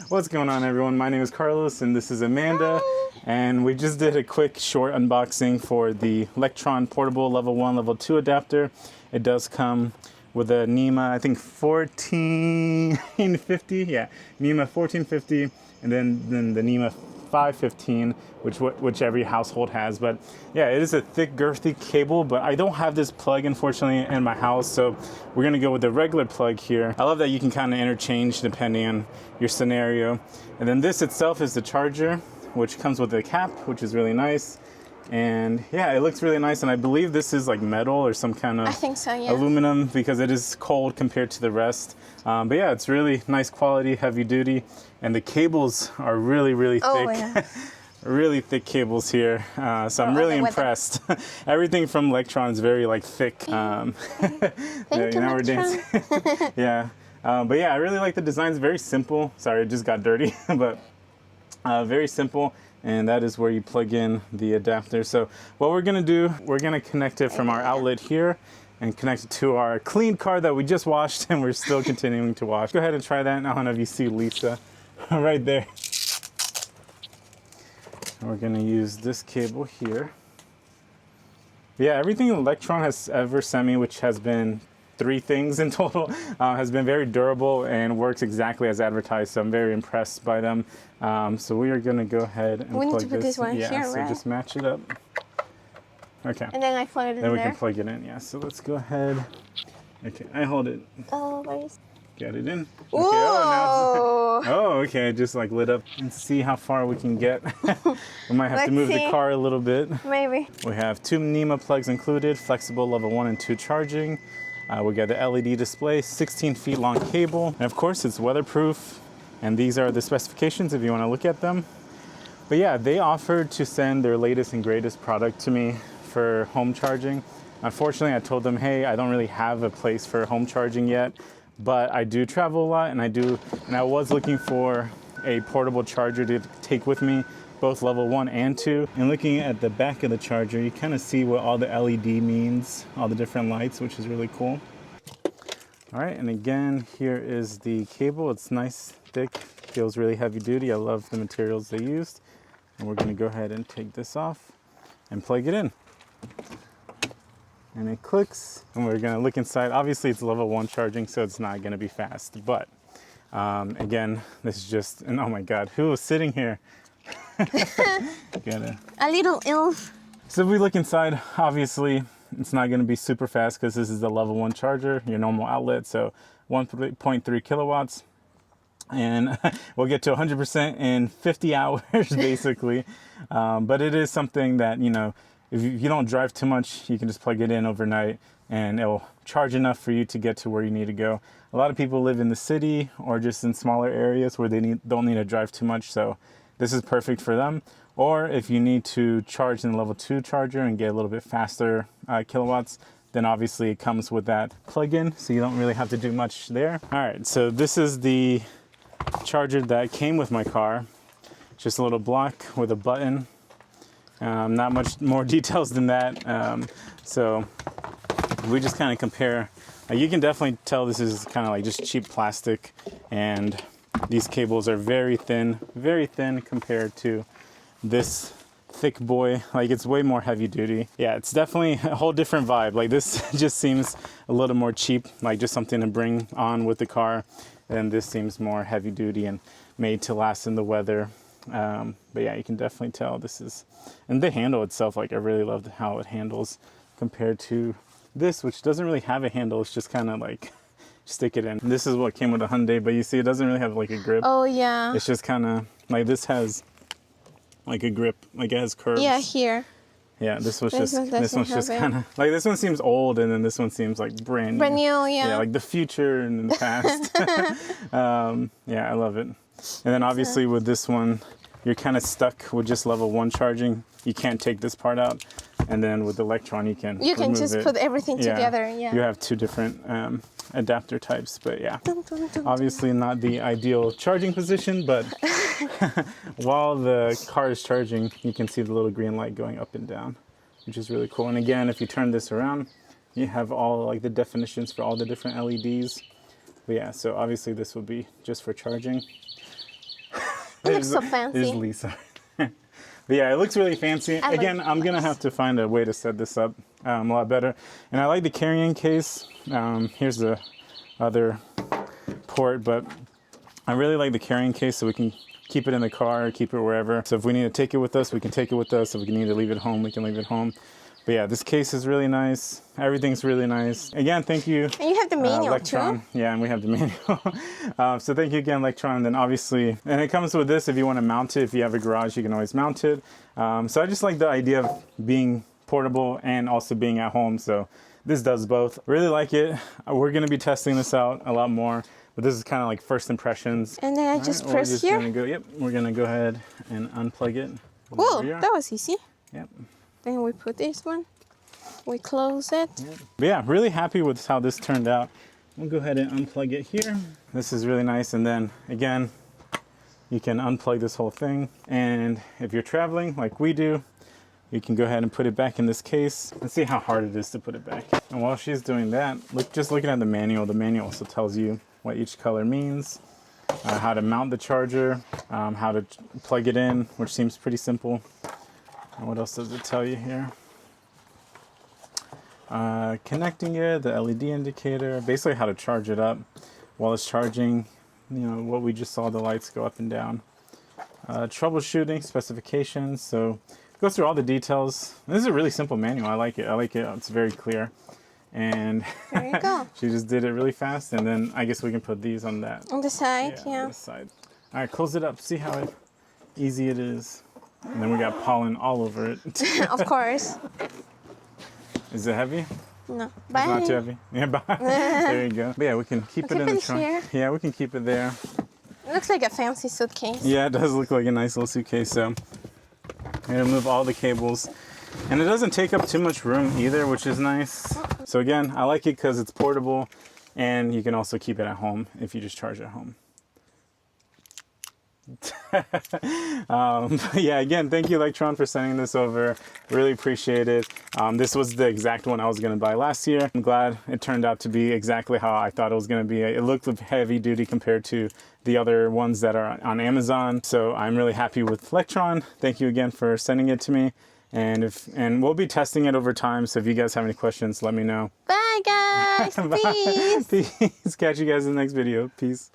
What's going on, everyone? My name is Carlos and this is Amanda. And we just did a quick short unboxing for the Lectron portable level 1, level 2 adapter. It does come with a NEMA, I think 1450. Yeah, NEMA 1450, and then the NEMA 515, which every household has. But yeah, it is a thick, girthy cable, but I don't have this plug, unfortunately, in my house, so we're gonna go with the regular plug here. I love that you can kind of interchange depending on your scenario. And then this itself is the charger, which comes with a cap, which is really nice. And yeah, it looks really nice, and I believe this is like metal or some kind of, I think so, yeah, aluminum, because it is cold compared to the rest. But yeah, it's really nice quality, heavy duty, and the cables are really thick. Oh, yeah. Really thick cables here, so I'm really impressed. Everything from Lectron is very like thick. Thank you, now we're dancing. Yeah, but yeah, I really like the design. It's very simple. Sorry, it just got dirty, but very simple. And that is where you plug in the adapter. So what we're gonna do, we're gonna connect it from our outlet here and connect it to our clean car that we just washed and we're still continuing to wash. Go ahead and try that. I don't know if you see Lisa right there. We're gonna use this cable here. Yeah, everything Lectron has ever sent me, which has been 3 things in total, has been very durable and works exactly as advertised. So I'm very impressed by them. So we are gonna go ahead and we plug need to put this one yeah, here, so right? just match it up. Okay. And then I plug it in Then we there. can plug it in, yeah. So let's go ahead. Okay, I hold it. Oh, where is... Get it in. Okay, Whoa! oh, now oh, okay, it just like lit up. And see how far we can get. We might have to move the car a little bit. Maybe. We have 2 NEMA plugs included, flexible level 1 and 2 charging. We got the LED display, 16 feet long cable. And of course, it's weatherproof. And these are the specifications if you want to look at them. But yeah, they offered to send their latest and greatest product to me for home charging. Unfortunately, I told them, hey, I don't really have a place for home charging yet, but I do travel a lot, and I was looking for a portable charger to take with me, both level 1 and 2. And looking at the back of the charger, you kind of see what all the LED means, all the different lights, which is really cool. All right, and again, here is the cable. It's nice, thick, feels really heavy duty. I love the materials they used. And we're gonna go ahead and take this off and plug it in. And it clicks, and we're gonna look inside. Obviously it's level 1 charging, so it's not gonna be fast, but again, this is just, and oh my God, who was sitting here? A little elf. So if we look inside, obviously it's not gonna be super fast because this is the level 1 charger, your normal outlet, so 1.3 kilowatts. And we'll get to 100% in 50 hours, basically. But it is something that, you know, if you don't drive too much, you can just plug it in overnight and it'll charge enough for you to get to where you need to go. A lot of people live in the city or just in smaller areas where they don't need to drive too much, so this is perfect for them. Or if you need to charge in the level 2 charger and get a little bit faster kilowatts, then obviously it comes with that plug-in, so you don't really have to do much there. All right, so this is the charger that came with my car. Just a little block with a button. Not much more details than that. So we just kind of compare. You can definitely tell this is kind of like just cheap plastic, and these cables are very thin compared to this thick boy. Like, it's way more heavy duty. Yeah, it's definitely a whole different vibe. Like, this just seems a little more cheap, like just something to bring on with the car. And this seems more heavy duty and made to last in the weather. But yeah, you can definitely tell this is, and the handle itself, like I really love how it handles compared to this, which doesn't really have a handle. It's just kind of like stick it in. This is what came with a Hyundai, but you see it doesn't really have like a grip. Oh yeah. It's just kind of like, this has like a grip, like it has curves. Yeah, here. Yeah, this one's just kind of like, this one seems old, and then this one seems like brand new. Brand new, yeah. Yeah, like the future and the past. Yeah, I love it. And then obviously with this one, you're kind of stuck with just level 1 charging. You can't take this part out. And then with the Lectron, you can just put everything together. Yeah. You have 2 different adapter types, but yeah. Obviously not the ideal charging position, but while the car is charging, you can see the little green light going up and down, which is really cool. And again, if you turn this around, you have all like the definitions for all the different LEDs. But yeah, so obviously this will be just for charging. It looks so fancy. There's Lisa. But yeah, it looks really fancy. Again, I'm gonna have to find a way to set this up a lot better. And I like the carrying case. Here's the other port, but I really like the carrying case so we can keep it in the car, keep it wherever. So if we need to take it with us, we can take it with us. If we need to leave it home, we can leave it home. But yeah, this case is really nice. Everything's really nice. Again, thank you. And you have the manual Lectron. too. Yeah, and we have the manual. So thank you again, Lectron. And then obviously, and it comes with this if you want to mount it. If you have a garage, you can always mount it. So I just like the idea of being portable and also being at home. So this does both. Really like it. We're going to be testing this out a lot more. But this is kind of like first impressions. And then I just press here. We're going to go ahead and unplug it. Whoa, that was easy. Yep. Then we put this one. We close it. Yep. But yeah, really happy with how this turned out. We'll go ahead and unplug it here. This is really nice. And then again, you can unplug this whole thing. And if you're traveling like we do, you can go ahead and put it back in this case. Let's see how hard it is to put it back. And while she's doing that, just looking at the manual also tells you what each color means, how to mount the charger, how to plug it in, which seems pretty simple. And what else does it tell you here? Connecting it, the LED indicator, basically how to charge it up while it's charging, you know, what we just saw, the lights go up and down. Troubleshooting, specifications, so it goes through all the details. This is a really simple manual. I like it. It's very clear. And there you go. She just did it really fast, and then I guess we can put these on that. On the side, yeah. On the side. All right, close it up. See how easy it is. And then we got pollen all over it. Of course. Is it heavy? No. Bye. It's not too heavy. Yeah, bye. There you go. But yeah, we can keep it in the trunk. Here. Yeah, we can keep it there. It looks like a fancy suitcase. Yeah, it does look like a nice little suitcase. So I'm gonna remove all the cables. And it doesn't take up too much room either, which is nice. So again, I like it because it's portable and you can also keep it at home if you just charge it at home. Yeah, again, thank you, Lectron, for sending this over. Really appreciate it. This was the exact one I was going to buy last year. I'm glad it turned out to be exactly how I thought it was going to be. It looked heavy duty compared to the other ones that are on Amazon. So I'm really happy with Lectron. Thank you again for sending it to me. And we'll be testing it over time. So if you guys have any questions, let me know. Bye, guys. Peace. Peace. Catch you guys in the next video. Peace.